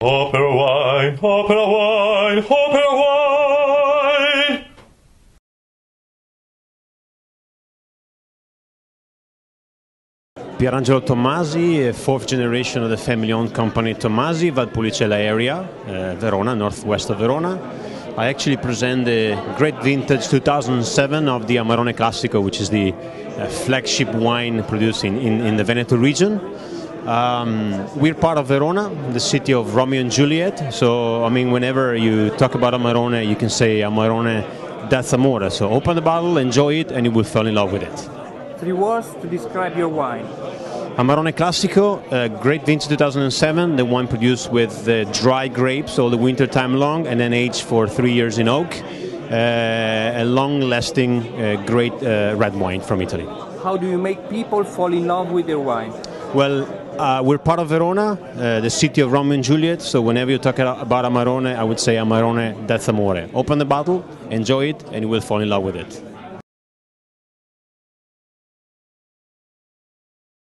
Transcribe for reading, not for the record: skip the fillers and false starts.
Opera wine, opera wine, opera wine. Pierangelo Tommasi, fourth generation of the family-owned company Tommasi, Valpolicella area, Verona, northwest of Verona. I actually present the great vintage 2007 of the Amarone Classico, which is the flagship wine produced in the Veneto region. We're part of Verona, the city of Romeo and Juliet, so I mean whenever you talk about Amarone you can say Amarone d'Amore, so open the bottle, enjoy it, and you will fall in love with it. 3 words to describe your wine. Amarone Classico, great vintage 2007, the wine produced with dry grapes all the winter time long and then aged for 3 years in oak. A long-lasting, great red wine from Italy. How do you make people fall in love with your wine? Well, we're part of Verona, the city of Romeo and Juliet, so whenever you talk about Amarone, I would say Amarone d'Amore. Open the bottle, enjoy it, and you will fall in love with it.